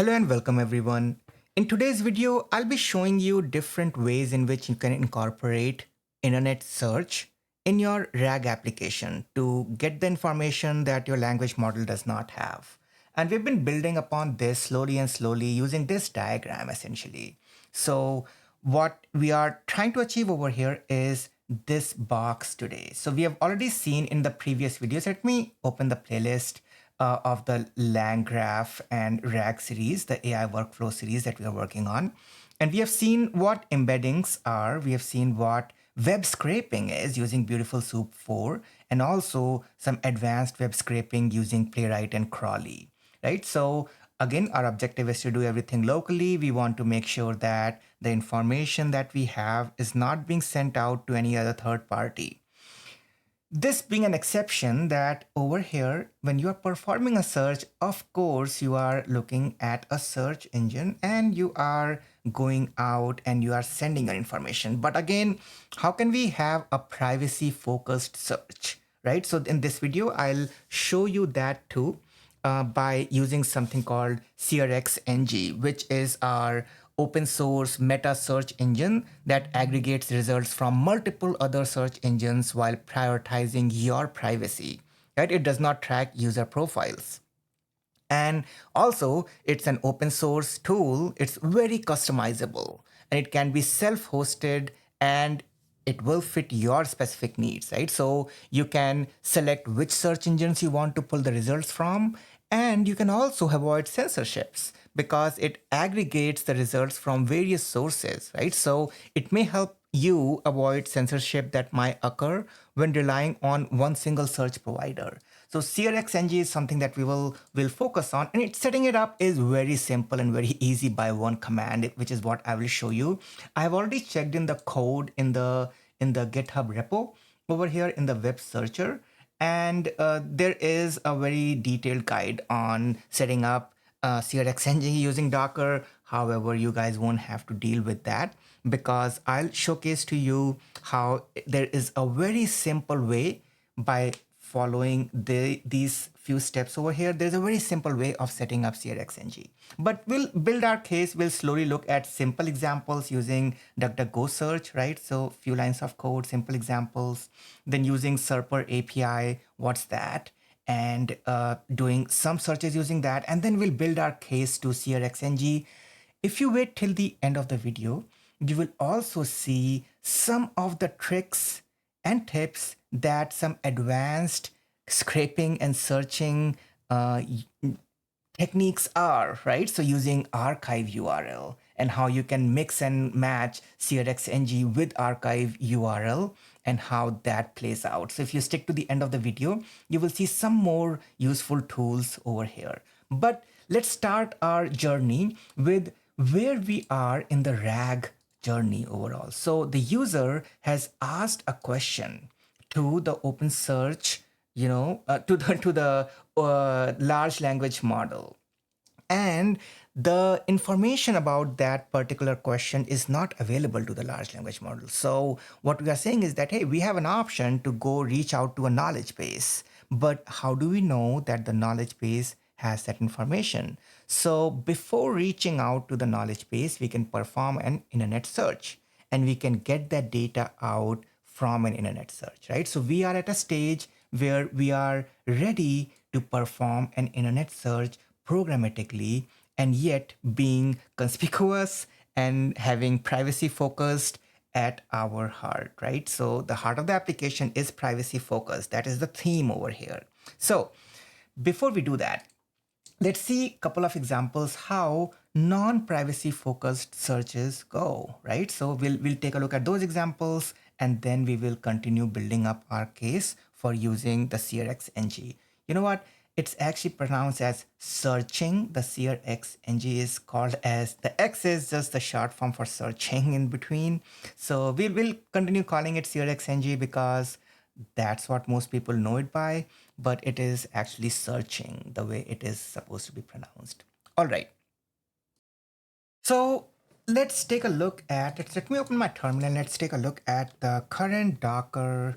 Hello and welcome everyone. In today's video, I'll be showing you different ways in which you can incorporate internet search in your RAG application to get the information that your language model does not have. And we've been building upon this slowly and slowly using this diagram essentially. So what we are trying to achieve over here is this box today. So we have already seen in the previous videos. Let me open the playlist of the LangGraph and RAG series, the AI workflow series that we are working on. And we have seen what embeddings are. We have seen what web scraping is using Beautiful Soup 4, and also some advanced web scraping using Playwright and Crawley, right? So again, our objective is to do everything locally. We want to make sure that the information that we have is not being sent out to any other third party. This being an exception that over here, when you are performing a search, of course, you are looking at a search engine and you are going out and you are sending your information. But again, how can we have a privacy focused search, right? So in this video, I'll show you that too by using something called SearXNG, which is our open source meta search engine that aggregates results from multiple other search engines while prioritizing your privacy, right? It does not track user profiles. And also, it's an open source tool. It's very customizable and it can be self-hosted and it will fit your specific needs, right? So you can select which search engines you want to pull the results from, and you can also avoid censorships because it aggregates the results from various sources, right? So it may help you avoid censorship that might occur when relying on one single search provider. So SearXNG is something that will focus on, and setting it up is very simple and very easy by one command, which is what I will show you. I have already checked in the code in the GitHub repo over here in the web searcher, and there is a very detailed guide on setting up SearXNG using Docker. However, you guys won't have to deal with that because I'll showcase to you how there is a very simple way by following these few steps over here. There's a very simple way of setting up SearXNG. But we'll build our case. We'll slowly look at simple examples using DuckDuckGo search, right? So few lines of code, simple examples. Then using Serper API, what's that? And doing some searches using that. And then we'll build our case to SearXNG. If you wait till the end of the video, you will also see some of the tricks and tips that some advanced scraping and searching techniques are, right? So using archive URL and how you can mix and match SearXNG with archive URL and how that plays out. So if you stick to the end of the video, you will see some more useful tools over here. But let's start our journey with where we are in the RAG journey overall. So the user has asked a question to the open search, to the large language model, and the information about that particular question is not available to the large language model. So what we are saying is that, hey, we have an option to go reach out to a knowledge base, but how do we know that the knowledge base has that information? So before reaching out to the knowledge base, we can perform an internet search and we can get that data out from an internet search, right? So we are at a stage where we are ready to perform an internet search programmatically and yet being conspicuous and having privacy focused at our heart, right? So the heart of the application is privacy focused. That is the theme over here. So before we do that, let's see a couple of examples how non-privacy focused searches go, right? So we'll take a look at those examples and then we will continue building up our case for using the SearXNG. You know what? It's actually pronounced as searching. The SearXNG is called as, the X is just the short form for searching in between. So we will continue calling it SearXNG because that's what most people know it by, but it is actually searching the way it is supposed to be pronounced. All right. So let's take a look at, let me open my terminal and let's take a look at the current Docker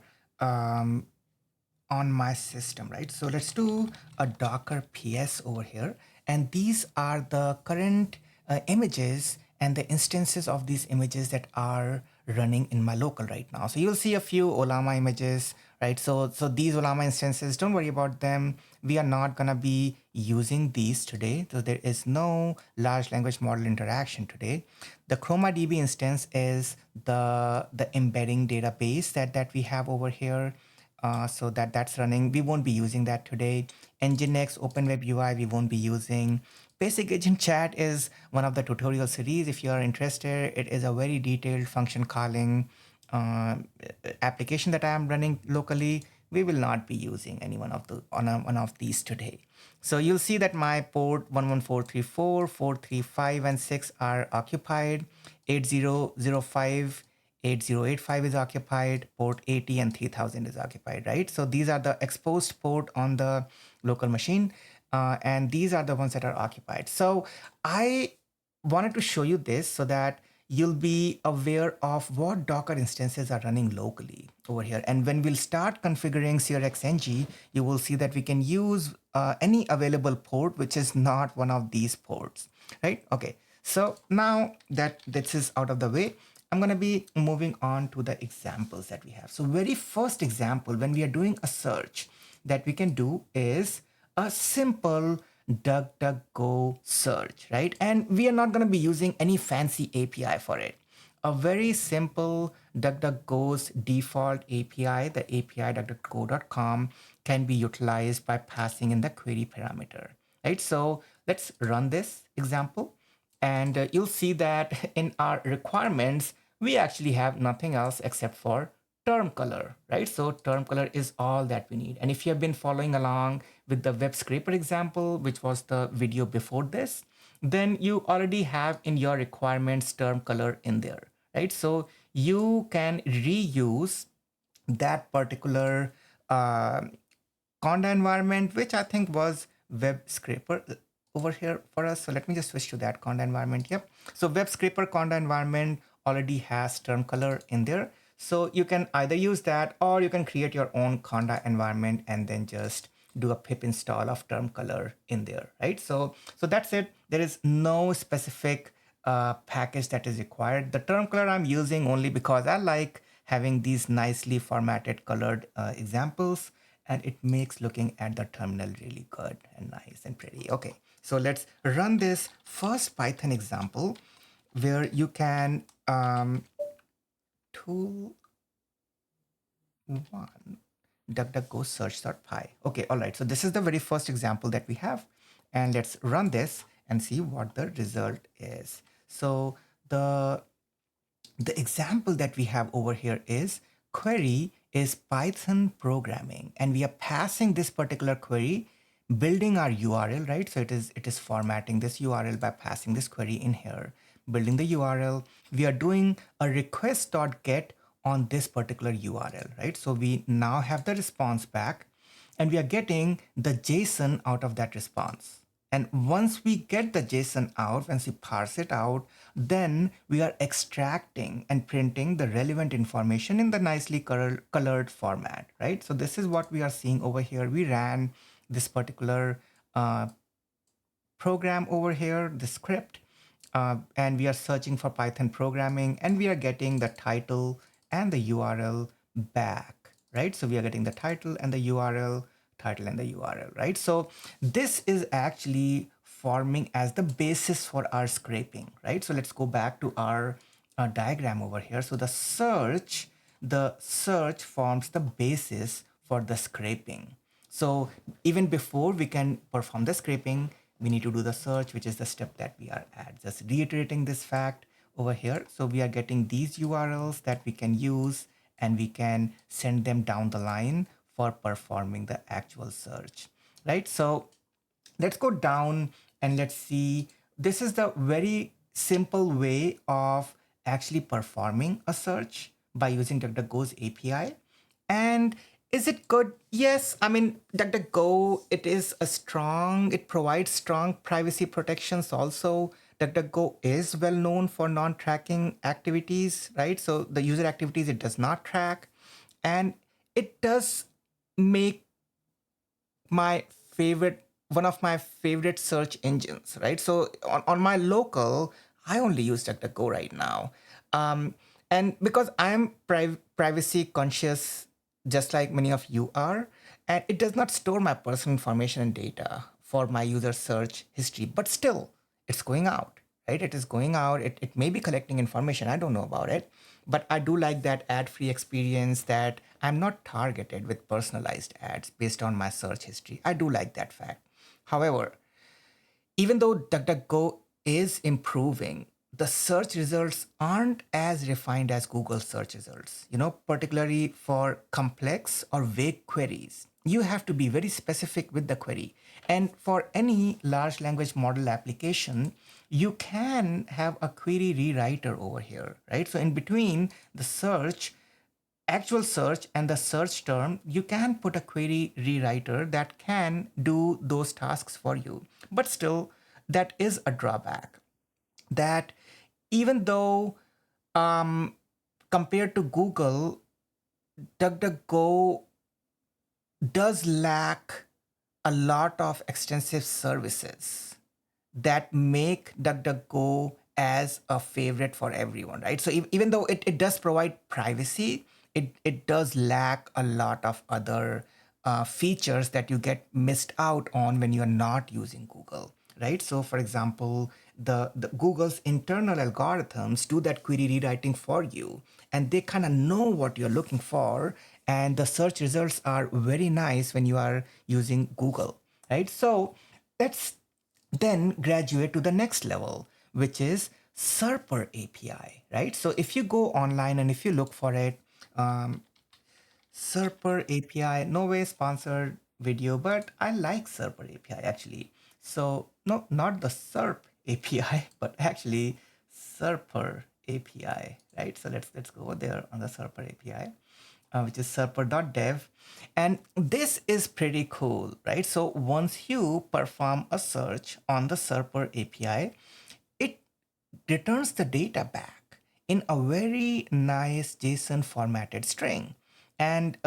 on my system, right? So let's do a Docker PS over here And these are the current images and the instances of these images that are running in my local right now. So you'll see a few Olama images, right? So these Olama instances, don't worry about them. We are not gonna be using these today. So there is no large language model interaction today. The ChromaDB instance is the embedding database that we have over here. So that's running. We won't be using that today. Nginx, OpenWeb UI, we won't be using. Basic Agent Chat is one of the tutorial series. If you are interested, it is a very detailed function calling uh, application that I am running locally. We will not be using any one of these today. So you'll see that my port 11434, 435, and 6 are occupied. 8005, 8085 is occupied, port 80 and 3000 is occupied, right? So these are the exposed port on the local machine, and these are the ones that are occupied. So I wanted to show you this so that you'll be aware of what Docker instances are running locally over here. And when we'll start configuring SearXNG, you will see that we can use any available port, which is not one of these ports, right? Okay, so now that this is out of the way, I'm going to be moving on to the examples that we have. So very first example, when we are doing a search that we can do is a simple DuckDuckGo search, right? And we are not going to be using any fancy API for it. A very simple DuckDuckGo's default API, the API duckduckgo.com, can be utilized by passing in the query parameter, right? So let's run this example. And you'll see that in our requirements, we actually have nothing else except for term color, right? So term color is all that we need. And if you have been following along with the web scraper example, which was the video before this, then you already have in your requirements term color in there, right? So you can reuse that particular Conda environment, which I think was web scraper over here for us. So let me just switch to that Conda environment. Yep. So web scraper Conda environment already has term color in there. So you can either use that or you can create your own Conda environment and then just do a pip install of term color in there, right? So that's it. There is no specific package that is required. The term color I'm using only because I like having these nicely formatted colored examples, and it makes looking at the terminal really good and nice and pretty. Okay, so let's run this first Python example where you can tool one DuckDuckGo search.py. Okay, all right. So this is the very first example that we have, and let's run this and see what the result is. So the example that we have over here is query is Python programming, and we are passing this particular query, building our URL, right? So it is formatting this URL by passing this query in here, building the URL. We are doing a request.get on this particular URL, right? So we now have the response back, and we are getting the JSON out of that response. And once we get the JSON out, once we parse it out, then we are extracting and printing the relevant information in the nicely colored format, right? So this is what we are seeing over here. We ran this particular program over here, the script, and we are searching for Python programming, and we are getting the title and the URL back, right? So we are getting the title and the URL, right? So this is actually forming as the basis for our scraping, right? So let's go back to our diagram over here. So the search forms the basis for the scraping. So even before we can perform the scraping, we need to do the search, which is the step that we are at. Just reiterating this fact over here. So we are getting these URLs that we can use, and we can send them down the line for performing the actual search, right? So let's go down and let's see. This is the very simple way of actually performing a search by using DuckDuckGo's API. And is it good? Yes. I mean, DuckDuckGo, it provides strong privacy protections also. DuckDuckGo is well known for non-tracking activities, right? So the user activities, it does not track. And it does make my favorite one of my favorite search engines, right? So on my local, I only use DuckDuckGo right now. Um, and because I'm privacy conscious, just like many of you are, and it does not store my personal information and data for my user search history, but still, it's going out, right? It is going out. It may be collecting information. I don't know about it, but I do like that ad-free experience that I'm not targeted with personalized ads based on my search history. I do like that fact. However, even though DuckDuckGo is improving, the search results aren't as refined as Google search results, particularly for complex or vague queries. You have to be very specific with the query. And for any large language model application, you can have a query rewriter over here, right? So in between the actual search and the search term, you can put a query rewriter that can do those tasks for you. But still, that is a drawback. That even though compared to Google, DuckDuckGo does lack a lot of extensive services that make DuckDuckGo as a favorite for everyone, right? So even though it does provide privacy, it does lack a lot of other features that you get missed out on when you're not using Google, right? So for example, the Google's internal algorithms do that query rewriting for you, and they kind of know what you're looking for, and the search results are very nice when you are using Google, right? So let's then graduate to the next level, which is Serper API, right? So if you go online and if you look for it, Serper API, no way sponsored video, but I like Serper API actually. So no, not the SERP API, but actually Serper API, right? So let's go there on the Serper API, which is serper.dev. And this is pretty cool, right? So once you perform a search on the Serper API, it returns the data back in a very nice JSON formatted string. And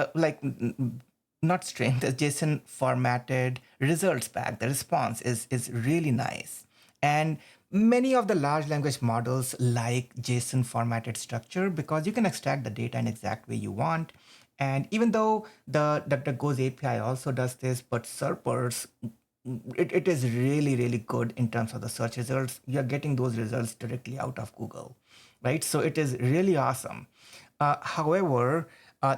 not string, the JSON formatted results back. The response is really nice. And many of the large language models like JSON formatted structure because you can extract the data in exact way you want. And even though the DuckDuckGo's API also does this, but Serpers, it is really, really good in terms of the search results. You're getting those results directly out of Google, right? So it is really awesome. However,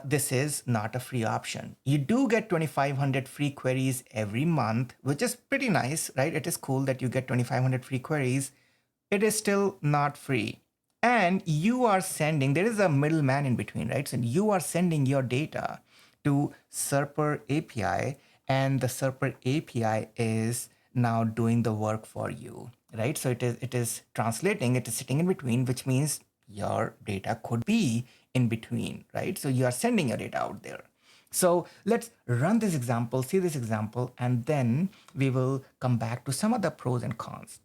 this is not a free option. You do get 2,500 free queries every month, which is pretty nice, right? It is cool that you get 2,500 free queries. It is still not free. And you are sending, there is a middleman in between, right? So you are sending your data to Serper API, and the Serper API is now doing the work for you, right? So it is translating, it is sitting in between, which means your data could be in between, right? So you are sending your data out there. So let's run this example, see this example, and then we will come back to some of the pros and cons.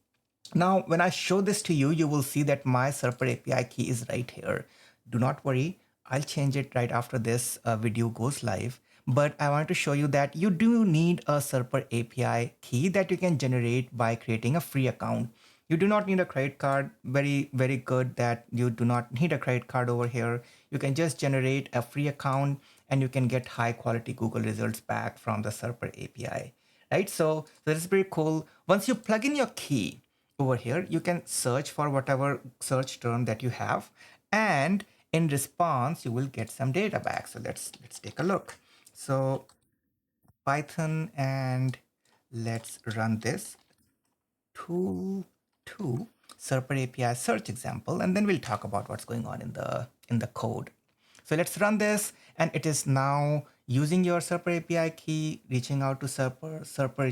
Now, when I show this to you, you will see that my Serper API key is right here. Do not worry, I'll change it right after this video goes live. But I want to show you that you do need a Serper API key that you can generate by creating a free account. You do not need a credit card. Very, very good that you do not need a credit card over here. You can just generate a free account and you can get high quality Google results back from the Serper API, right? So this is pretty cool. Once you plug in your key, over here, you can search for whatever search term that you have, and in response, you will get some data back. So let's take a look. So Python, and let's run this tool to Serper API search example, and then we'll talk about what's going on in the code. So let's run this, and it is now using your Serper API key, reaching out to Serper. Serper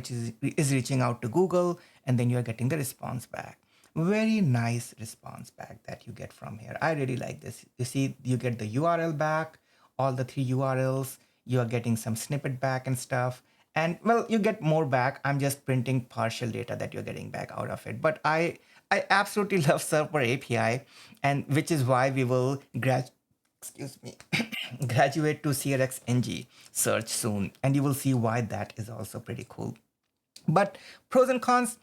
is reaching out to Google, and then you're getting the response back. Very nice response back that you get from here. I really like this. You see, you get the URL back, all the 3 URLs, you are getting some snippet back and stuff. And well, you get more back. I'm just printing partial data that you're getting back out of it. But I absolutely love Serper API, and which is why we will excuse me, graduate to SearXNG search soon, and you will see why that is also pretty cool. But pros and cons,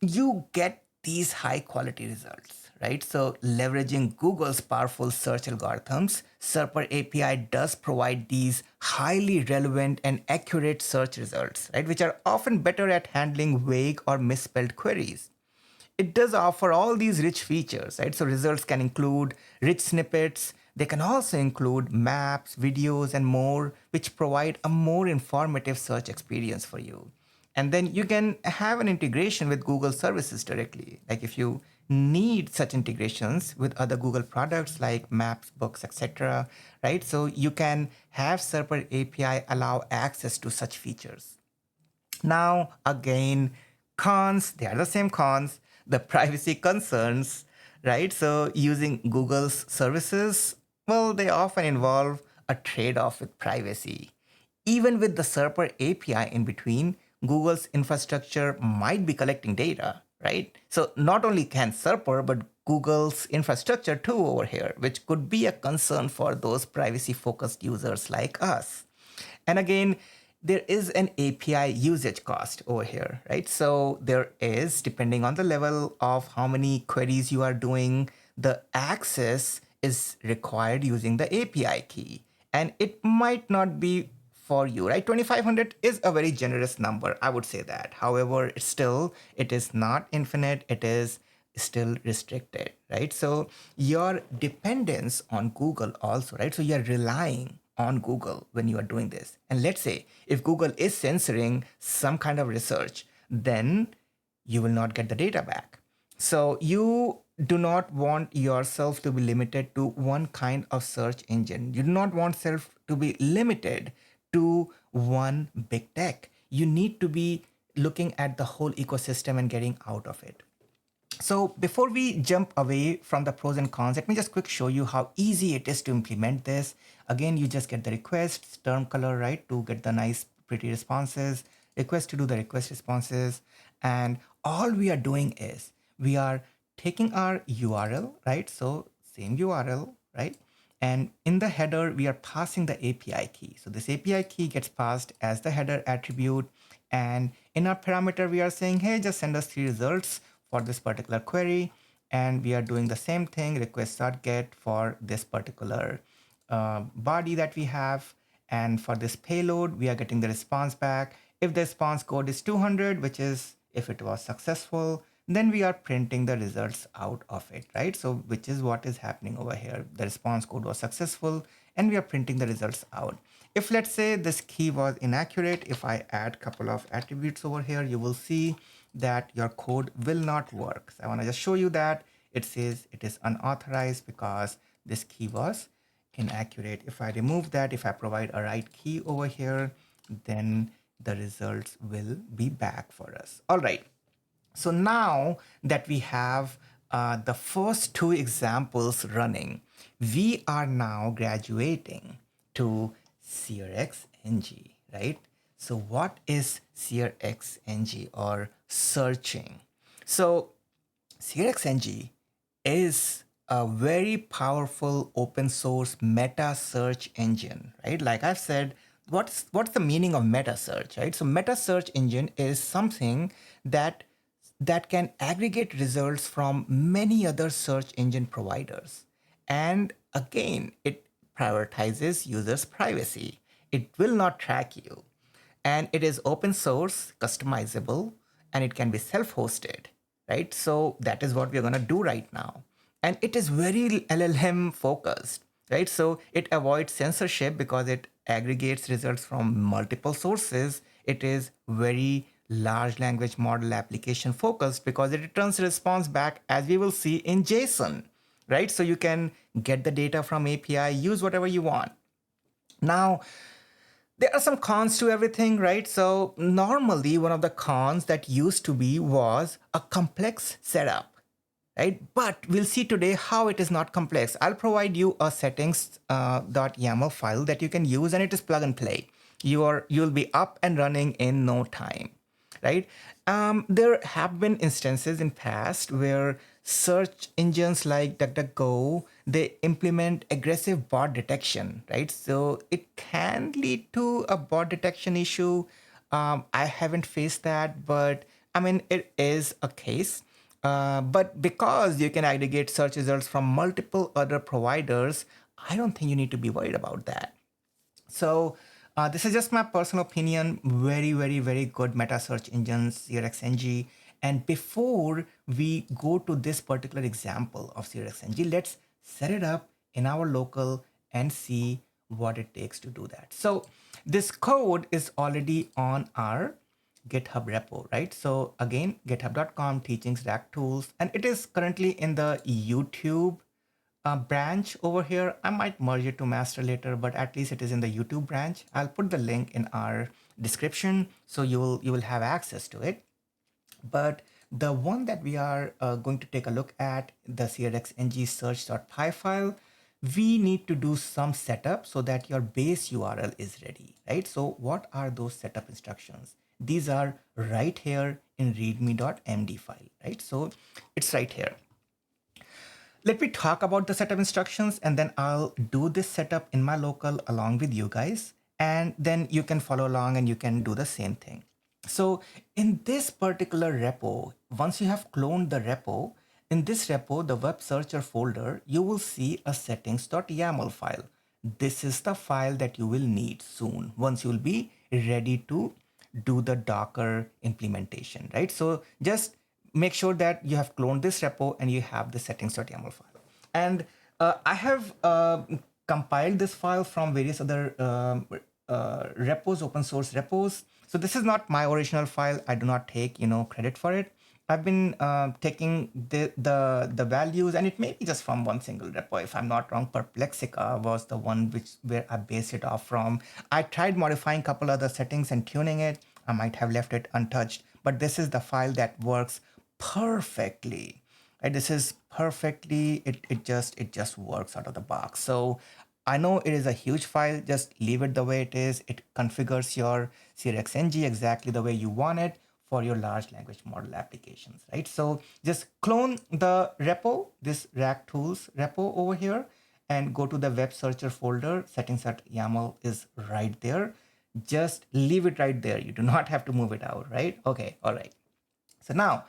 you get these high quality results, right? So leveraging Google's powerful search algorithms, Serper API does provide these highly relevant and accurate search results, right? Which are often better at handling vague or misspelled queries. It does offer all these rich features, right? So results can include rich snippets. They can also include maps, videos, and more, which provide a more informative search experience for you. And then you can have an integration with Google services directly. Like if you need such integrations with other Google products like Maps, Books, etc., right? So you can have Serper API allow access to such features. Now, again, cons, they are the same cons, the privacy concerns, right? So, using Google's services, well, they often involve a trade off with privacy. Even with the Serper API in between, Google's infrastructure might be collecting data, right? So, not only can Serper, but Google's infrastructure too over here, which could be a concern for those privacy focused users like us. And again, there is an API usage cost over here, right? So there is, depending on the level of how many queries you are doing, the access is required using the API key. And it might not be for you, right? 2500 is a very generous number, I would say that. However, it is not infinite, it is still restricted, right? So your dependence on Google also, right? So you're relying on Google when you are doing this. And let's say if Google is censoring some kind of research, then you will not get the data back. So you do not want yourself to be limited to one kind of search engine. You do not want self to be limited to one big tech. You need to be looking at the whole ecosystem and getting out of it. So before we jump away from the pros and cons, let me just quick show you how easy it is to implement this. Again, you just get the requests, term color, right, to get the nice, pretty responses, request to do the request responses. And all we are doing is we are taking our URL, right? So same URL, right? And in the header, we are passing the API key. So this API key gets passed as the header attribute. And in our parameter, we are saying, hey, just send us 3 results for this particular query. And we are doing the same thing, request.get for this particular body that we have. And for this payload, we are getting the response back. If the response code is 200, which is if it was successful, then we are printing the results out of it, right? So which is what is happening over here. The response code was successful and we are printing the results out. If let's say this key was inaccurate, if I add a couple of attributes over here, you will see that your code will not work. So I want to just show you that it says it is unauthorized because this key was inaccurate. If I remove that, if I provide a right key over here, then the results will be back for us. All right. So now that we have the first 2 examples running, we are now graduating to SearXNG, right? So what is SearXNG or searching? So SearXNG is a very powerful open source meta search engine, right? Like I've said, what's the meaning of meta search, right? So meta search engine is something that can aggregate results from many other search engine providers. And again, it prioritizes users' privacy. It will not track you. And it is open source, customizable, and it can be self-hosted, right? So that is what we're going to do right now. And it is very LLM focused, right? So it avoids censorship because it aggregates results from multiple sources. It is very large language model application focused because it returns a response back, as we will see, in JSON, right? So you can get the data from API, use whatever you want. Now, there are some cons to everything, right? So normally one of the cons that used to be was a complex setup, right? But we'll see today how it is not complex. I'll provide you a settings.yml file that you can use, and it is plug and play. You'll be up and running in no time, right? There have been instances in past where search engines like DuckDuckGo, they implement aggressive bot detection, right? So it can lead to a bot detection issue. I haven't faced that, but I mean, it is a case. But because you can aggregate search results from multiple other providers, I don't think you need to be worried about that. So this is just my personal opinion. Very, very, very good meta search engines, SearXNG. And before we go to this particular example of SearXNG, let's set it up in our local and see what it takes to do that. So this code is already on our GitHub repo, right? So again, github.com teachings rack tools, and it is currently in the YouTube branch over here. I might merge it to master later, but at least it is in the YouTube branch. I'll put the link in our description so you will have access to it. But the one that we are going to take a look at, the SearXNG search.py file, we need to do some setup so that your base URL is ready, right? So what are those setup instructions? These are right here in readme.md file, right? So it's right here. Let me talk about the setup instructions, and then I'll do this setup in my local along with you guys. And then you can follow along and you can do the same thing. So in this particular repo, once you have cloned the repo, in this repo, the web searcher folder, you will see a settings.yml file. This is the file that you will need soon once you will be ready to do the Docker implementation, right? So just make sure that you have cloned this repo and you have the settings.yml file. And I have compiled this file from various other repos, open source repos. So this is not my original file. I do not take credit for it. I've been taking the values, and it may be just from one single repo. If I'm not wrong, Perplexica was the one where I based it off from. I tried modifying a couple other settings and tuning it. I might have left it untouched, but this is the file that works perfectly. Right? This is perfectly. It just works out of the box. So I know it is a huge file. Just leave it the way it is. It configures your SearXNG exactly the way you want it for your large language model applications, right? So just clone the repo, this rack tools repo over here, and go to the web searcher folder. Settings.yml is right there. Just leave it right there. You do not have to move it out, right? Okay, all right. So now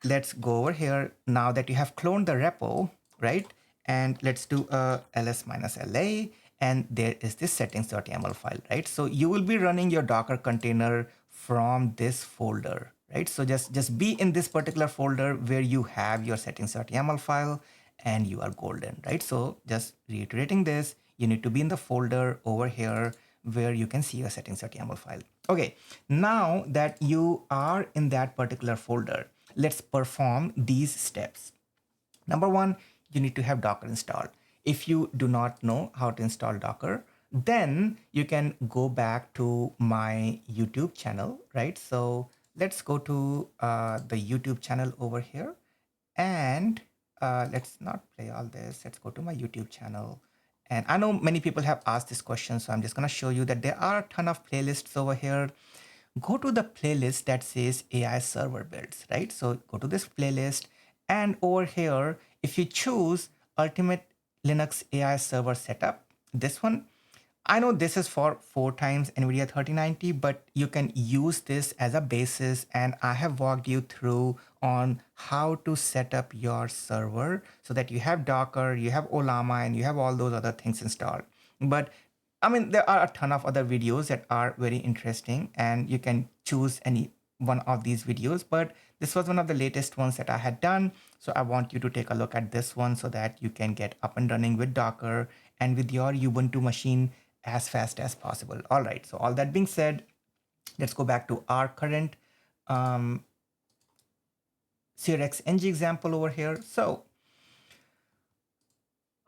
let's go over here. Now that you have cloned the repo, right? And let's do a ls-la, and there is this settings.yml file, right? So you will be running your Docker container from this folder, right? So just be in this particular folder where you have your settings.yml file, and you are golden, right? So just reiterating this, you need to be in the folder over here where you can see your settings.yml file. Okay, now that you are in that particular folder, let's perform these steps. Number one, you need to have Docker installed. If you do not know how to install Docker, then you can go back to my YouTube channel, right? So let's go to the YouTube channel over here, and let's not play all this. Let's go to my YouTube channel. And I know many people have asked this question, so I'm just going to show you that there are a ton of playlists over here. Go to the playlist that says AI server builds, right? So go to this playlist, and over here, if you choose Ultimate Linux AI Server Setup, this one, I know this is for 4 times NVIDIA 3090, but you can use this as a basis, and I have walked you through on how to set up your server so that you have Docker, you have Olama, and you have all those other things installed. But I mean, there are a ton of other videos that are very interesting, and you can choose any one of these videos, but this was one of the latest ones that I had done. So I want you to take a look at this one so that you can get up and running with Docker and with your Ubuntu machine as fast as possible. All right, so all that being said, let's go back to our current SearXNG example over here. So,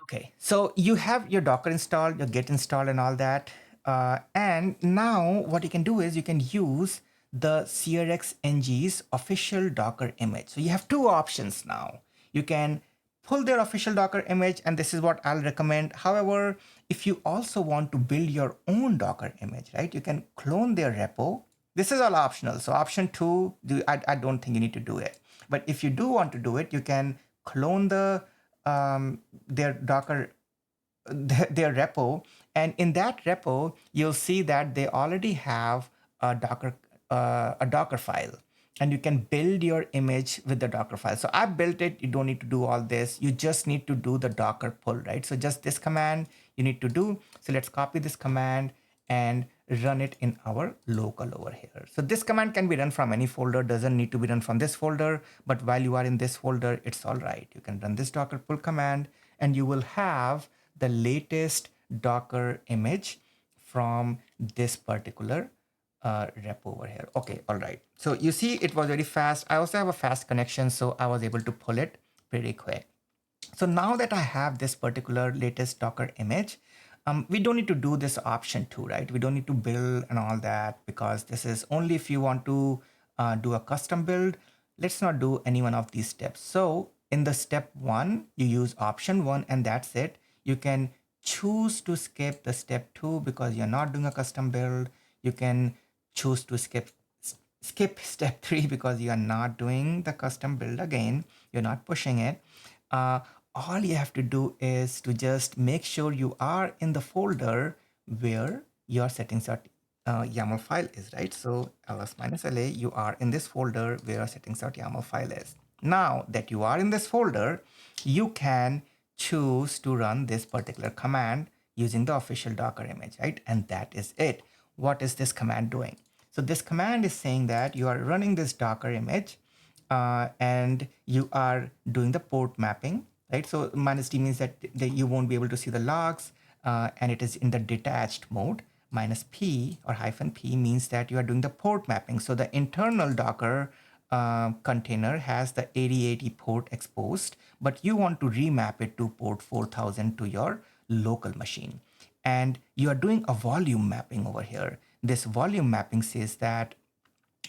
okay, so you have your Docker installed, your Git installed and all that. And now what you can do is you can use the SearXNG's official Docker image. So you have 2 options now. You can pull their official Docker image, and this is what I'll recommend. However, if you also want to build your own Docker image, right, you can clone their repo. This is all optional. So option 2, I don't think you need to do it. But if you do want to do it, you can clone their Docker, their repo, And in that repo, you'll see that they already have a Docker file, and you can build your image with the Docker file. So I built it. You don't need to do all this. You just need to do the Docker pull, right? So just this command you need to do. So let's copy this command and run it in our local over here. So this command can be run from any folder, doesn't need to be run from this folder, but while you are in this folder, it's all right. You can run this Docker pull command and you will have the latest Docker image from this particular repo over here. Okay, all right. So you see it was very fast. I also have a fast connection, so I was able to pull it pretty quick. So now that I have this particular latest Docker image, we don't need to do this option too, right? We don't need to build and all that, because this is only if you want to do a custom build. Let's not do any one of these steps. So in the step 1, you use option 1 and that's it. You can choose to skip the step 2 because you're not doing a custom build. You can choose to skip step 3 because you are not doing the custom build again. You're not pushing it. Uh, all you have to do is to just make sure you are in the folder where your settings.yml file is, right? So ls-la, you are in this folder where your settings.yml file is. Now that you are in this folder, you can choose to run this particular command using the official Docker image, right? And that is it. What is this command doing? So this command is saying that you are running this Docker image and you are doing the port mapping, right? So -d means that you won't be able to see the logs and it is in the detached mode. -p or -p means that you are doing the port mapping. So the internal Docker container has the 8080 port exposed, but you want to remap it to port 4000 to your local machine. And you are doing a volume mapping over here. This volume mapping says that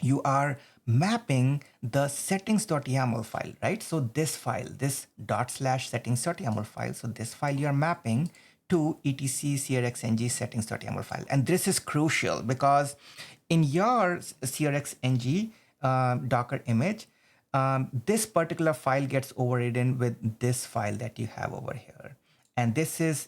you are mapping the settings.yml file, right? So this file, this /settings.yml file, so this file you're mapping to etc SearXNG settings.yml file. And this is crucial because in your SearXNG Docker image, this particular file gets overridden with this file that you have over here. And this is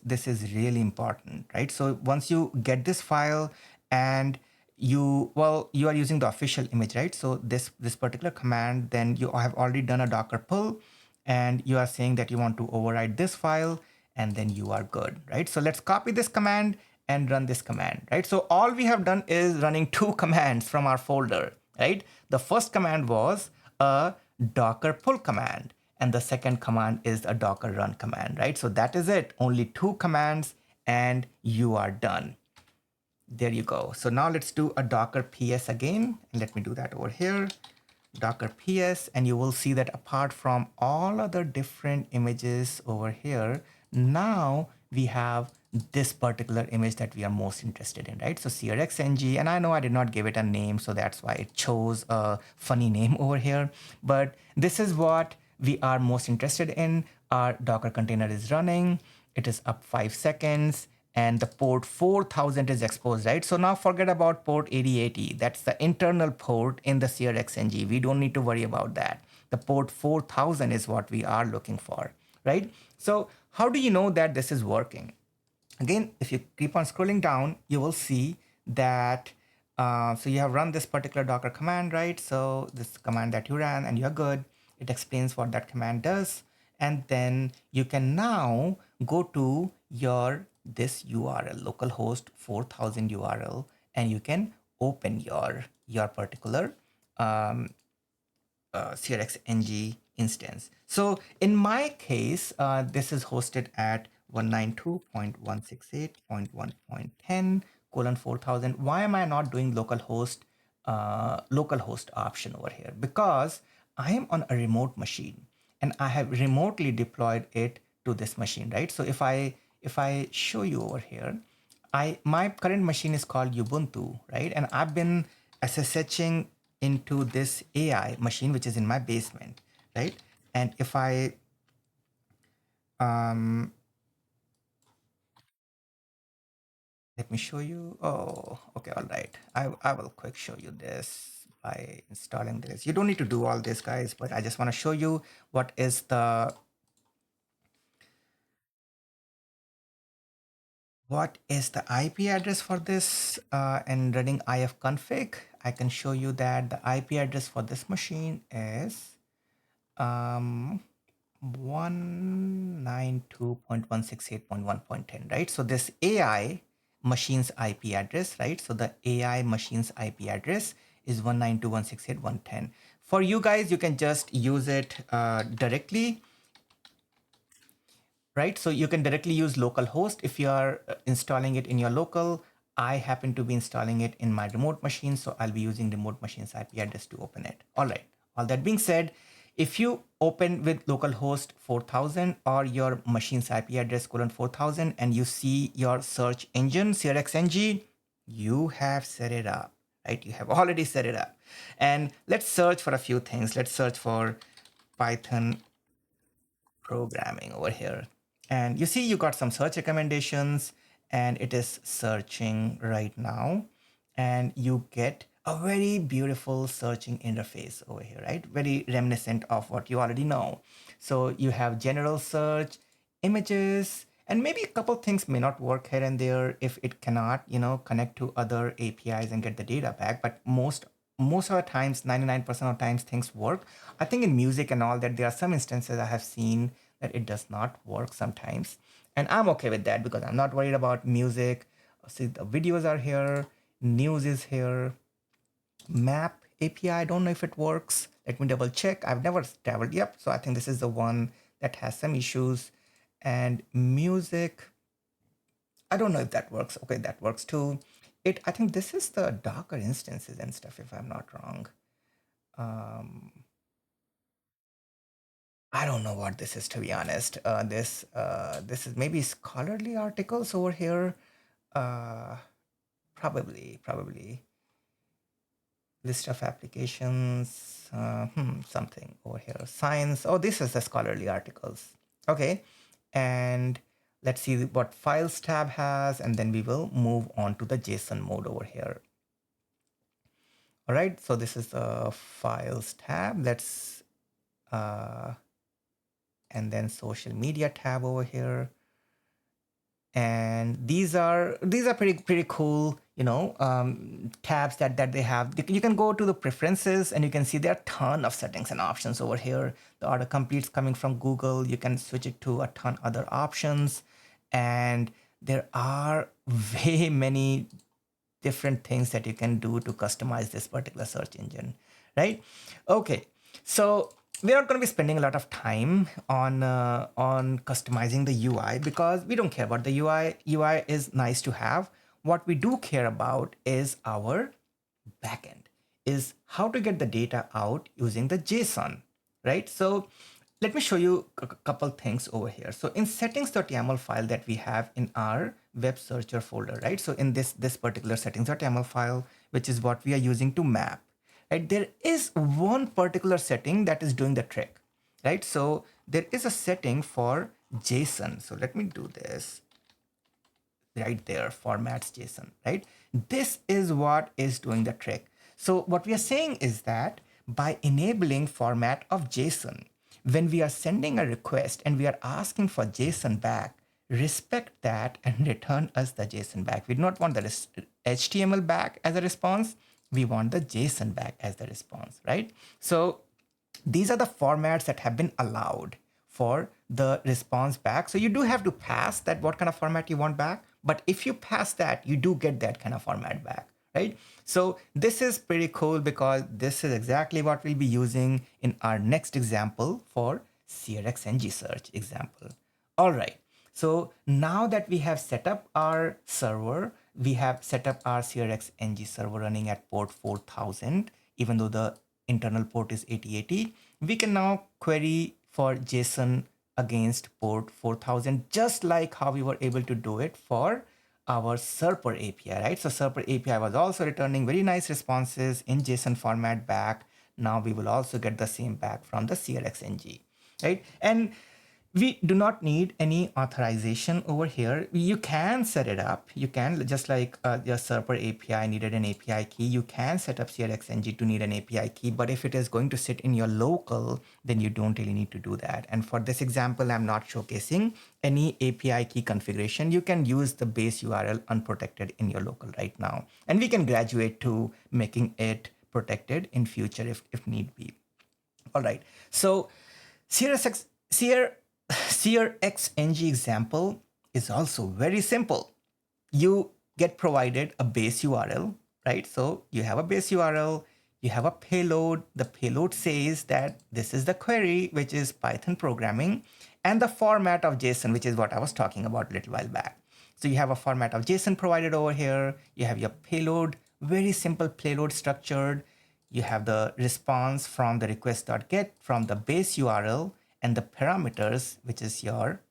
really important, right? So once you get this file and you are using the official image, right? So this particular command, then you have already done a Docker pull and you are saying that you want to override this file and then you are good, right? So let's copy this command and run this command, right? So all we have done is running 2 commands from our folder, right? The first command was a Docker pull command and the second command is a Docker run command, right? So that is it, only 2 commands and you are done. There you go. So now let's do a Docker PS again. And let me do that over here. Docker PS, and you will see that apart from all other different images over here, now we have this particular image that we are most interested in, right? So SearXNG, and I know I did not give it a name, so that's why it chose a funny name over here. But this is what we are most interested in. Our Docker container is running. It is up 5 seconds. And the port 4000 is exposed, right? So now forget about port 8080. That's the internal port in the SearXNG. We don't need to worry about that. The port 4000 is what we are looking for, right? So how do you know that this is working? Again, if you keep on scrolling down, you will see that, so you have run this particular Docker command, right? So this command that you ran and you're good. It explains what that command does. And then you can now go to this URL, localhost 4000 URL, and you can open your particular SearXNG instance. So in my case, this is hosted at 192.168.1.10 colon 4000. Why am I not doing localhost option over here? Because I am on a remote machine and I have remotely deployed it to this machine, right? So if I show you over here, my current machine is called Ubuntu, right? And I've been SSHing into this AI machine, which is in my basement, right? And if I let me show you. Oh, okay, all right. I will quick show you this by installing this. You don't need to do all this, guys, but I just want to show you what is the what is the IP address for this and running ifconfig, I can show you that the IP address for this machine is 192.168.1.10, right? So this AI machine's IP address, right? So the AI machine's IP address is 192.168.1.10. For you guys, you can just use it directly, right? So you can directly use localhost if you are installing it in your local. I happen to be installing it in my remote machine, so I'll be using remote machine's IP address to open it. All right. All that being said, if you open with localhost 4000 or your machine's IP address colon 4000 and you see your search engine SearXNG, you have set it up, right? You have already set it up. And let's search for a few things. Let's search for Python programming over here. And you see you got some search recommendations and it is searching right now. And you get a very beautiful searching interface over here, right? Very reminiscent of what you already know. So you have general search, images, and maybe a couple things may not work here and there if it cannot, connect to other APIs and get the data back. But most of the times, 99% of times things work. I think in music and all that, there are some instances I have seen that it does not work sometimes. And I'm okay with that because I'm not worried about music. See, the videos are here, news is here, map API, I don't know if it works. Let me double check. I've never traveled. Yep. So I think this is the one that has some issues. And music, I don't know if that works. Okay, that works too. I think this is the Docker instances and stuff, if I'm not wrong. I don't know what this is, to be honest. This is maybe scholarly articles over here. Probably list of applications. Something over here. Science. Oh, this is the scholarly articles. Okay, and let's see what files tab has, and then we will move on to the JSON mode over here. All right, so this is the files tab. Let's and then social media tab over here. And these are pretty cool, tabs that they have. You can go to the preferences and you can see there are a ton of settings and options over here. The autocomplete's coming from Google. You can switch it to a ton other options, and there are way many different things that you can do to customize this particular search engine, right? Okay, so we're not going to be spending a lot of time on customizing the UI because we don't care about the UI. UI is nice to have. What we do care about is our backend, is how to get the data out using the JSON, right? So let me show you a couple things over here. So in settings.yml file that we have in our web searcher folder, right? So in this particular settings.yml file, which is what we are using to map, right? There is one particular setting that is doing the trick, right? So there is a setting for JSON. So let me do this right there, formats JSON, right? This is what is doing the trick. So what we are saying is that by enabling format of JSON, when we are sending a request and we are asking for JSON back, respect that and return us the JSON back. We do not want the HTML back as a response. We want the JSON back as the response, right? So these are the formats that have been allowed for the response back. So you do have to pass that what kind of format you want back. But if you pass that, you do get that kind of format back, right? So this is pretty cool because this is exactly what we'll be using in our next example for SearXNG search example. All right. So now that we have set up our server, we have set up our SearXNG server running at port 4000, even though the internal port is 8080, we can now query for JSON against port 4000, just like how we were able to do it for our Serper API, right? So Serper API was also returning very nice responses in JSON format back. Now we will also get the same back from the SearXNG, right? And We do not need any authorization over here. You can set it up. You can, just like your Serper API needed an API key, you can set up SearXNG to need an API key. But if it is going to sit in your local, then you don't really need to do that. And for this example, I'm not showcasing any API key configuration. You can use the base URL unprotected in your local right now. And we can graduate to making it protected in future if need be. All right. So SearXNG example is also very simple. You get provided a base URL, right? So you have a base URL, you have a payload. The payload says that this is the query, which is Python programming, and the format of JSON, which is what I was talking about a little while back. So you have a format of JSON provided over here. You have your payload, very simple payload structured. You have the response from the request.get from the base URL and the parameters, which is your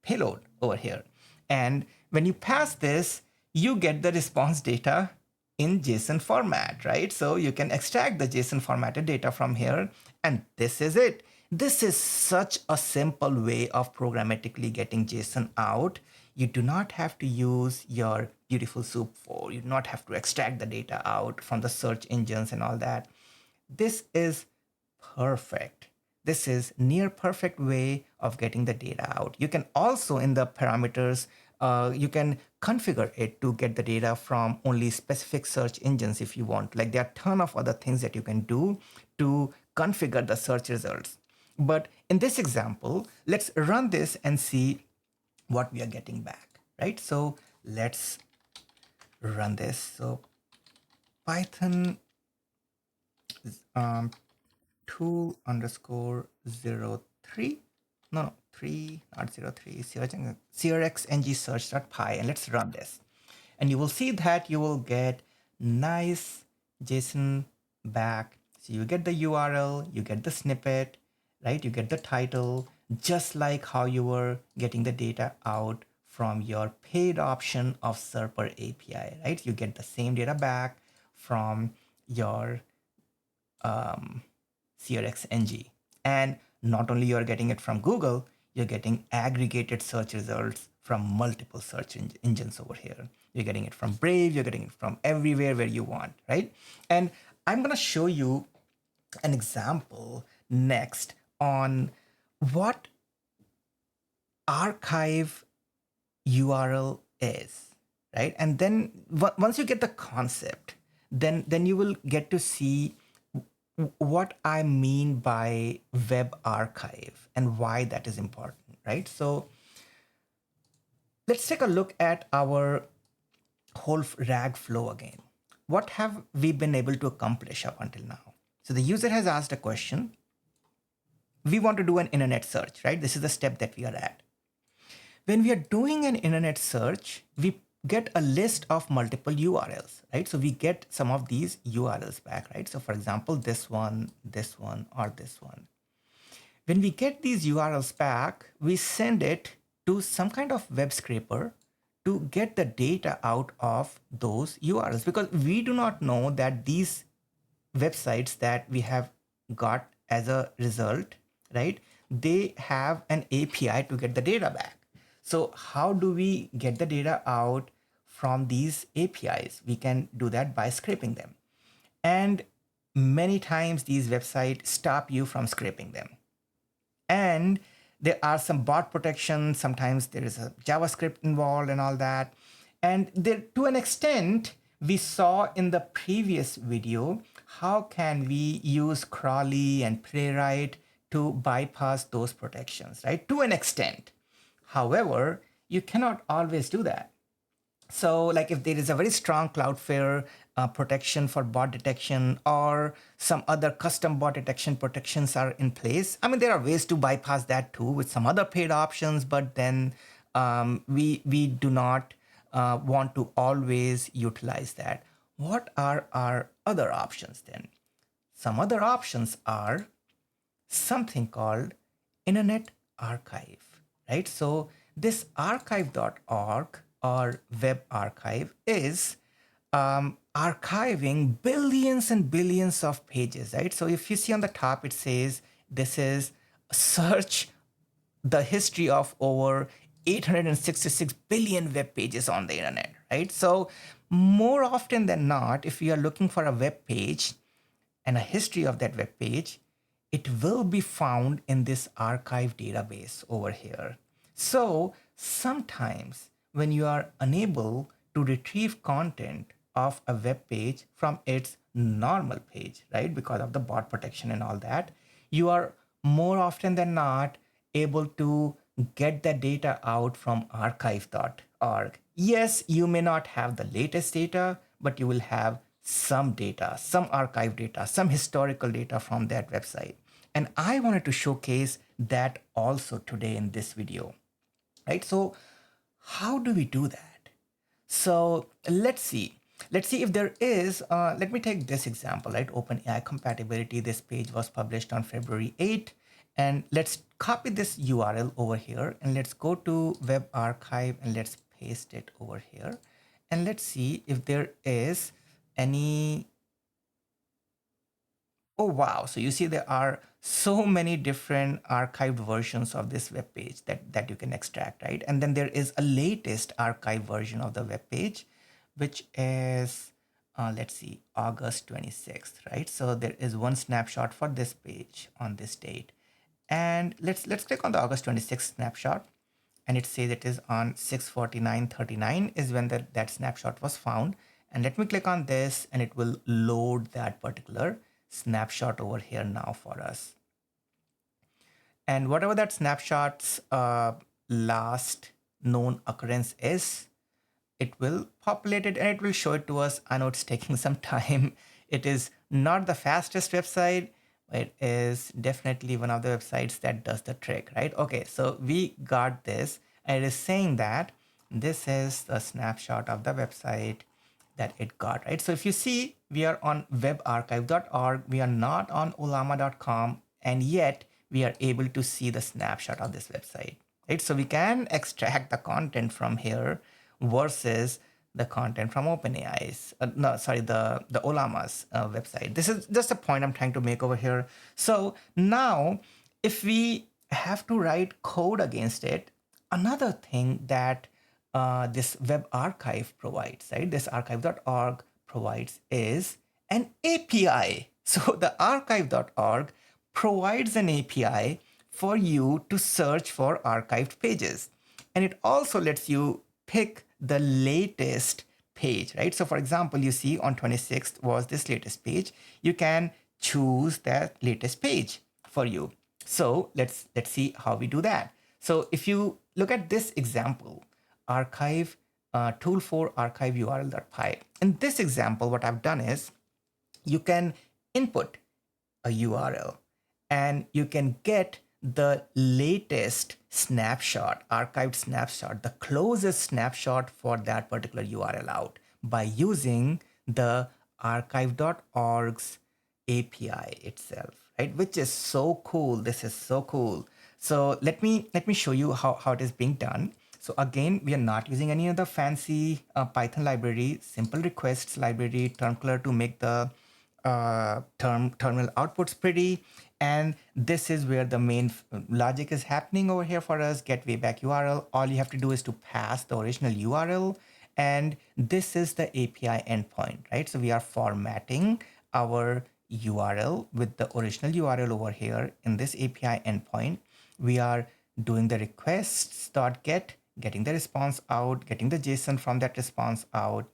payload over here. And when you pass this, you get the response data in JSON format, right? So you can extract the JSON formatted data from here, and this is it. This is such a simple way of programmatically getting JSON out. You do not have to use your beautiful soup for, you do not have to extract the data out from the search engines and all that. This is perfect. This is near perfect way of getting the data out. You can also, in the parameters, you can configure it to get the data from only specific search engines if you want. Like there are a ton of other things that you can do to configure the search results. But in this example, let's run this and see what we are getting back, right? So let's run this. So Python tool underscore 03, no, 3, not 03, SearXNG search.py, and let's run this. And you will see that you will get nice JSON back. So you get the URL, you get the snippet, right? You get the title, just like how you were getting the data out from your paid option of Serper API, right? You get the same data back from your SearXNG. And not only you're getting it from Google, you're getting aggregated search results from multiple search engines over here. You're getting it from Brave, you're getting it from everywhere where you want, right? And I'm gonna show you an example next on what archive URL is, right? And then once you get the concept, then you will get to see what I mean by web archive and why that is important, right? So let's take a look at our whole RAG flow again. What have we been able to accomplish up until now? So the user has asked a question. We want to do an internet search, right? This is the step that we are at. When we are doing an internet search, we get a list of multiple URLs, right? So we get some of these URLs back, right? So for example, this one, or this one. When we get these URLs back, we send it to some kind of web scraper to get the data out of those URLs, because we do not know that these websites that we have got as a result, right? They have an API to get the data back. So how do we get the data out from these APIs? We can do that by scraping them. And many times these websites stop you from scraping them. And there are some bot protection. Sometimes there is a JavaScript involved and all that. And there, to an extent, we saw in the previous video, how can we use Crawly and Playwright to bypass those protections, right? To an extent. However, you cannot always do that. So like if there is a very strong Cloudflare protection for bot detection, or some other custom bot detection protections are in place, I mean, there are ways to bypass that too with some other paid options, but then we do not want to always utilize that. What are our other options then? Some other options are something called Internet Archive, right? So this archive.org or web archive is archiving billions and billions of pages, right? So if you see on the top, it says this is search the history of over 866 billion web pages on the internet, right? So more often than not, if you are looking for a web page and a history of that web page, it will be found in this archive database over here. So sometimes when you are unable to retrieve content of a web page from its normal page, right, because of the bot protection and all that, you are more often than not able to get the data out from archive.org. Yes, you may not have the latest data, but you will have some data, some archive data, some historical data from that website. And I wanted to showcase that also today in this video, right? So how do we do that? So let's see. Let's see if there is, let me take this example, right? OpenAI compatibility. This page was published on February 8th. And let's copy this URL over here and let's go to Web Archive and let's paste it over here. And let's see if there is any. Oh, wow. So you see there are so many different archived versions of this web page that you can extract, right? And then there is a latest archived version of the web page, which is, let's see, August 26th, right? So there is one snapshot for this page on this date. And let's click on the August 26th snapshot. And it says it is on 6:49:39 is when that snapshot was found. And let me click on this and it will load that particular snapshot over here now for us. And whatever that snapshot's last known occurrence is, it will populate it and it will show it to us. I know it's taking some time. It is not the fastest website, but it is definitely one of the websites that does the trick, right? Okay, so we got this and it is saying that this is the snapshot of the website that it got, right? So if you see, we are on webarchive.org, we are not on olama.com, and yet we are able to see the snapshot of this website, right? So we can extract the content from here versus the content from OpenAI's, no, sorry, the Olama's website. This is just a point I'm trying to make over here. So now, if we have to write code against it, another thing that this web archive provides, right? This archive.org provides is an API. So the archive.org provides an API for you to search for archived pages. And it also lets you pick the latest page, right? So for example, you see on 26th was this latest page. You can choose that latest page for you. So let's see how we do that. So if you look at this example, archive tool for archive url.py. In this example, what I've done is you can input a URL and you can get the latest snapshot, archived snapshot, the closest snapshot for that particular URL out by using the archive.org's API itself, right? Which is so cool. This is so cool. So let me show you how it is being done. So again, we are not using any other fancy Python library, simple requests library, term color to make the terminal outputs pretty. And this is where the main logic is happening over here for us. Get wayback URL. All you have to do is to pass the original URL. And this is the API endpoint, right? So we are formatting our URL with the original URL over here in this API endpoint. We are doing the requests.get, getting the response out, getting the JSON from that response out.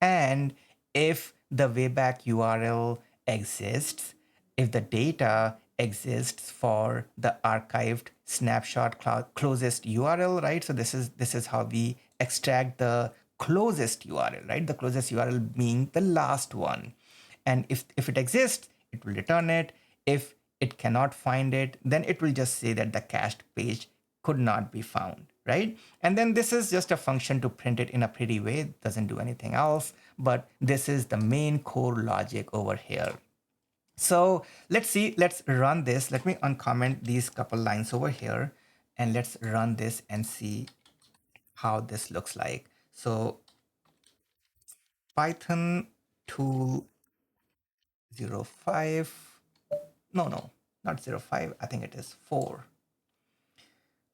And if the wayback URL exists, if the data exists for the archived snapshot closest URL, right? So this is how we extract the closest URL, right? The closest URL being the last one. And if it exists, it will return it. If it cannot find it, then it will just say that the cached page could not be found, right? And then this is just a function to print it in a pretty way. It doesn't do anything else, but this is the main core logic over here. So let's see, let's run this. Let me uncomment these couple lines over here and let's run this and see how this looks like. So Python tool 05, no, not 05, I think it is 4.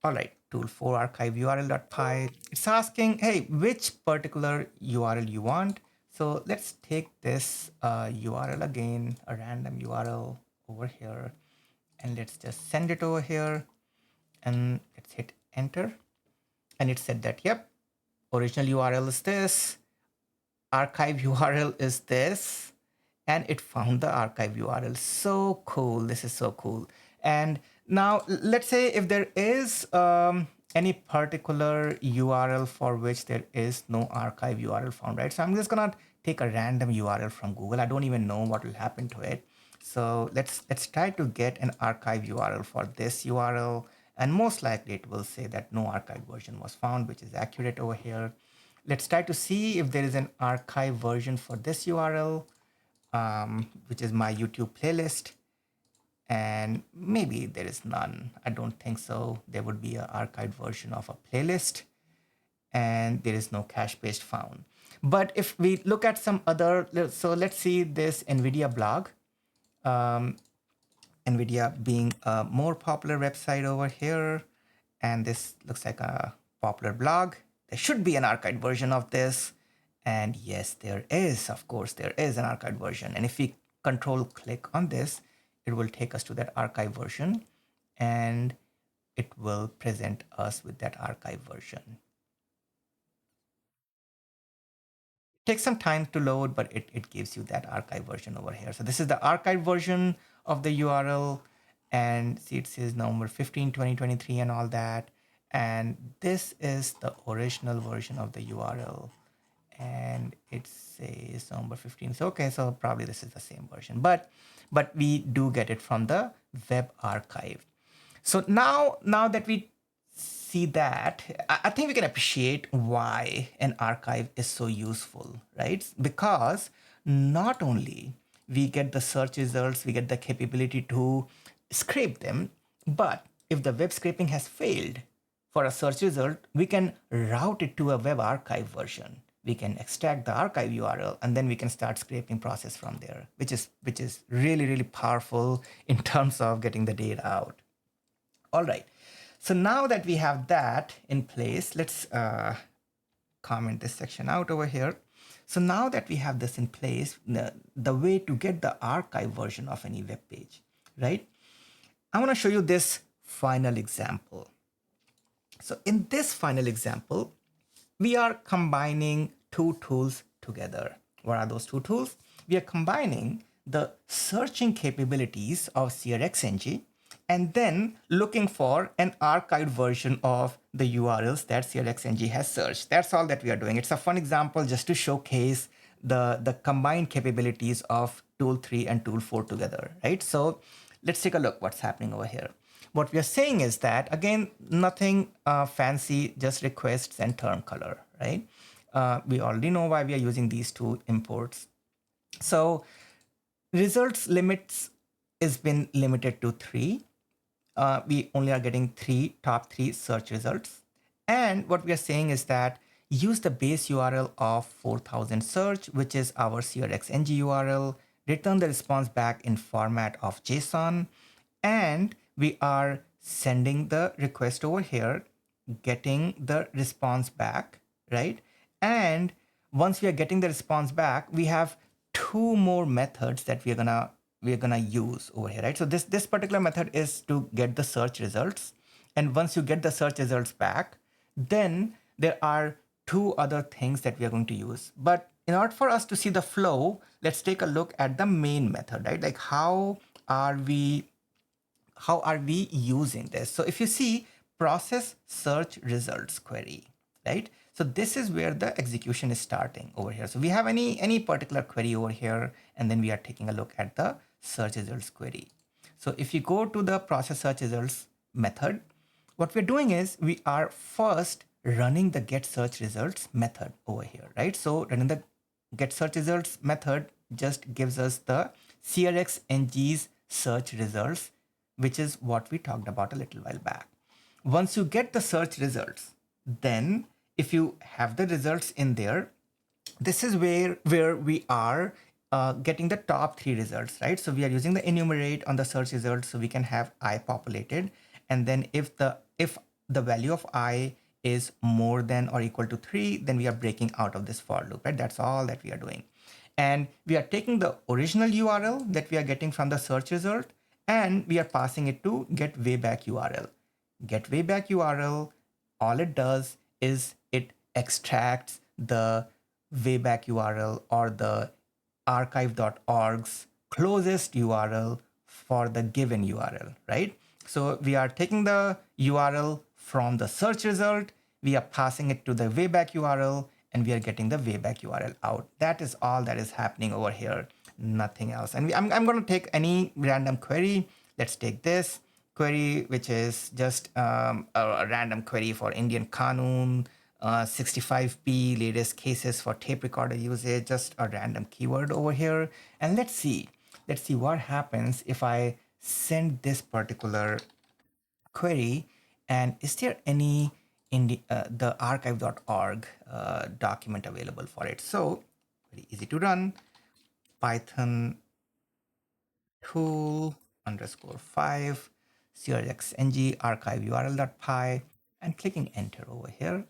All right, tool 4 archive url.py. It's asking, hey, which particular URL you want. So let's take this URL again, a random URL over here, and let's just send it over here, and let's hit enter. And it said that, yep, original URL is this, archive URL is this, and it found the archive URL. So cool. This is so cool. And now let's say if there is any particular URL for which there is no archive URL found, right? So I'm just gonna take a random URL from Google. I don't even know what will happen to it. So let's try to get an archive URL for this URL, and most likely it will say that no archive version was found, which is accurate over here. Let's try to see if there is an archive version for this URL, which is my YouTube playlist. And maybe there is none. I don't think so. There would be an archived version of a playlist, and there is no cache paste found. But if we look at some other, so let's see this NVIDIA blog. NVIDIA being a more popular website over here, and this looks like a popular blog. There should be an archived version of this. And yes, there is. Of course, there is an archived version. And if we control click on this, it will take us to that archive version, and it will present us with that archive version. Takes some time to load, but it gives you that archive version over here. So this is the archive version of the URL, and see it says November 15, 2023 and all that. And this is the original version of the URL, and it says November 15. So okay, so probably this is the same version, but we do get it from the web archive. So now that we see that, I think we can appreciate why an archive is so useful, right? Because not only we get the search results, we get the capability to scrape them, but if the web scraping has failed for a search result, we can route it to a web archive version. We can extract the archive URL, and then we can start scraping process from there, which is really, really powerful in terms of getting the data out. All right. So now that we have that in place, let's comment this section out over here. So now that we have this in place, the way to get the archive version of any web page, right? I want to show you this final example. So in this final example, we are combining two tools together. What are those two tools? We are combining the searching capabilities of SearXNG and then looking for an archived version of the URLs that SearXNG has searched. That's all that we are doing. It's a fun example just to showcase the combined capabilities of tool 3 and tool 4 together, right? So let's take a look what's happening over here. What we are saying is that, again, nothing fancy, just requests and term color, right? We already know why we are using these two imports. So results limits has been limited to 3. We only are getting top three search results. And what we are saying is that use the base URL of 4000 search, which is our SearXNG URL, return the response back in format of JSON, and we are sending the request over here, getting the response back, right? And once we are getting the response back, we have two more methods that we're gonna use over here, right? So this particular method is to get the search results. And once you get the search results back, then there are two other things that we are going to use. But in order for us to see the flow, let's take a look at the main method, right? Like how are we using this? So if you see process search results query, right? So this is where the execution is starting over here. So we have any particular query over here, and then we are taking a look at the search results query. So if you go to the process search results method, what we're doing is we are first running the get search results method over here, right? So running the get search results method just gives us the SearXNG's search results, which is what we talked about a little while back. Once you get the search results, then if you have the results in there, this is where we are getting the top 3 results, right? So we are using the enumerate on the search results, so we can have I populated. And then if the value of I is more than or equal to 3, then we are breaking out of this for loop, right? That's all that we are doing. And we are taking the original URL that we are getting from the search result, and we are passing it to get wayback URL. Get wayback URL, all it does is it extracts the wayback URL or the archive.org's closest URL for the given URL, right? So we are taking the URL from the search result, we are passing it to the wayback URL, and we are getting the wayback URL out. That is all that is happening over here, nothing else. And I'm going to take any random query. Let's take this query, which is just a random query for Indian Qanun, 65p latest cases for tape recorder usage, just a random keyword over here. And let's see what happens if I send this particular query, and is there any in the archive.org document available for it. So very easy to run, Python tool _5 SearXNG archive url.py, and clicking enter over here.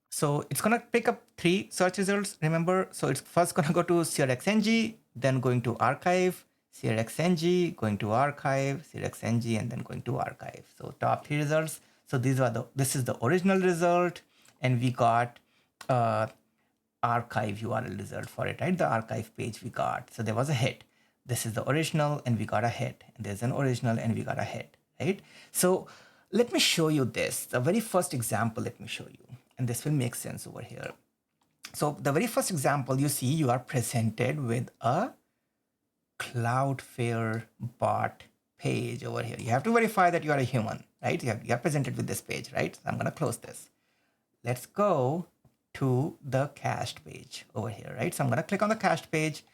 So it's going to pick up 3 search results, remember. So it's first going to go to SearXNG, then going to archive, SearXNG, going to archive, SearXNG, and then going to archive. So top 3 results. So this is the original result, and we got archive URL result for it, right? The archive page we got. So there was a hit. This is the original, and we got a hit. And there's an original, and we got a hit, right? So let me show you this. The very first example, let me show you. And this will make sense over here. So the very first example, you see you are presented with a Cloudflare bot page over here. You have to verify that you are a human, right? You are presented with this page, right? So I'm going to close this. Let's go to the cached page over here, right? So I'm going to click on the cached page,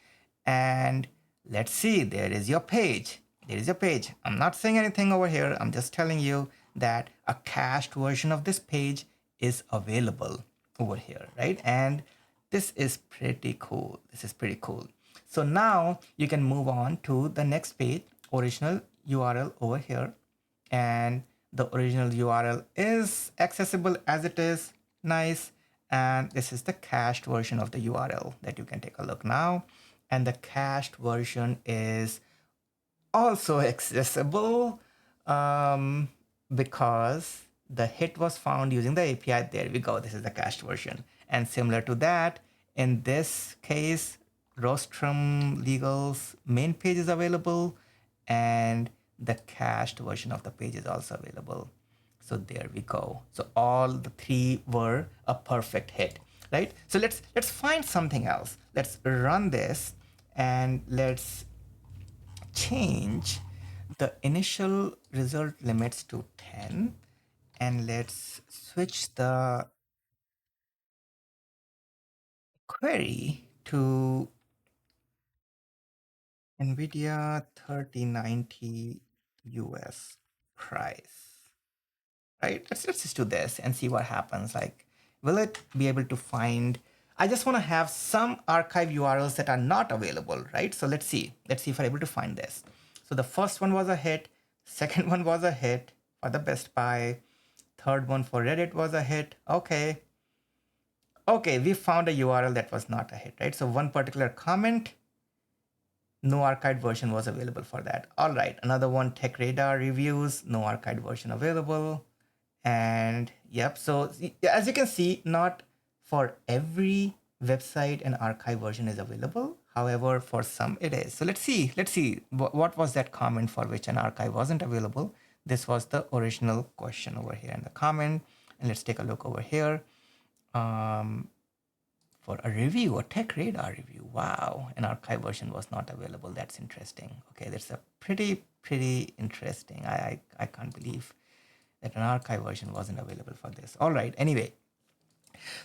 and let's see, there is your page. There is your page. I'm not saying anything over here. I'm just telling you that a cached version of this page is available over here, right? And this is pretty cool. This is pretty cool. So now you can move on to the next page, original URL over here. And the original URL is accessible as it is. Nice. And this is the cached version of the URL that you can take a look now. And the cached version is also accessible because the hit was found using the API. There we go. This is the cached version. And similar to that, in this case, Rostrum Legal's main page is available, and the cached version of the page is also available. So there we go. So all the 3 were a perfect hit, right? So let's find something else. Let's run this, and let's change the initial result limits to 10, and let's switch the query to NVIDIA 3090 US price, right? Let's just do this and see what happens. Like, will it be able to find? I just want to have some archive URLs that are not available, right? So let's see if I'm able to find this. So the first one was a hit, second one was a hit for the Best Buy, third one for Reddit was a hit. Okay, we found a URL that was not a hit, right? So one particular comment, no archived version was available for that. All right, another one, Tech Radar reviews, no archived version available. And yep, so as you can see, not for every website an archive version is available. However, for some it is. So let's see what was that comment for which an archive wasn't available. This was the original question over here in the comment. And let's take a look over here. For a review, a Tech Radar review. Wow, an archive version was not available. That's interesting. Okay, that's a pretty interesting. I can't believe that an archive version wasn't available for this. All right, anyway.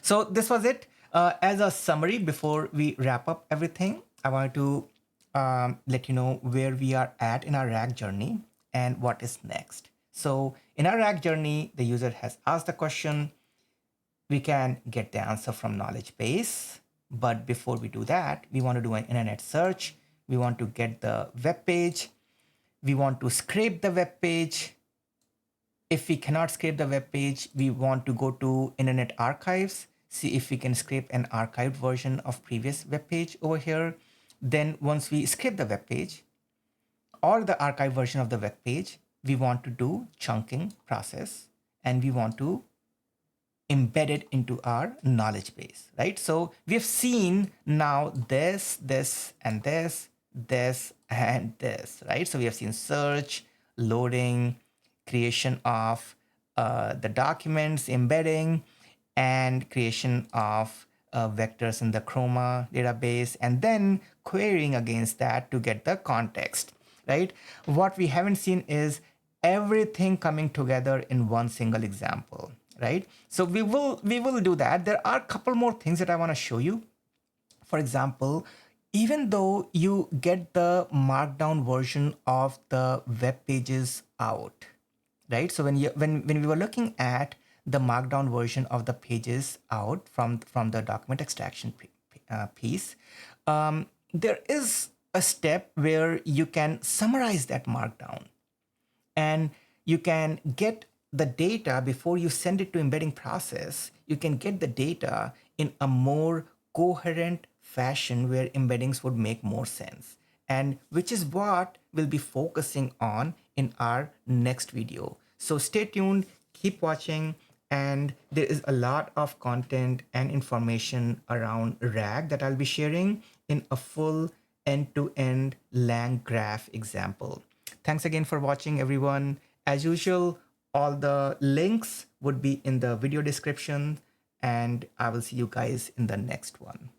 So this was it. As a summary, before we wrap up everything, I wanted to let you know where we are at in our RAG journey and what is next. So in our RAG journey, the user has asked the question. We can get the answer from knowledge base. But before we do that, we want to do an internet search. We want to get the web page. We want to scrape the web page. If we cannot scrape the web page, we want to go to Internet Archives, see if we can scrape an archived version of previous web page over here. Then once we scrape the web page or the archive version of the web page, we want to do chunking process and we want to embed it into our knowledge base, right? So we have seen now this, and this, and this, right? So we have seen search, loading, creation of the documents, embedding, and creation of vectors in the Chroma database, and then querying against that to get the context, right? What we haven't seen is everything coming together in one single example, right? So we will do that. There are a couple more things that I want to show you. For example, even though you get the markdown version of the web pages out, right? So when we were looking at the markdown version of the pages out from the document extraction piece, there is a step where you can summarize that markdown and you can get the data before you send it to embedding process. You can get the data in a more coherent fashion where embeddings would make more sense, and which is what we'll be focusing on in our next video. So stay tuned, keep watching, and there is a lot of content and information around RAG that I'll be sharing in a full end-to-end lang graph example. Thanks again for watching, everyone. As usual, all the links would be in the video description, and I will see you guys in the next one.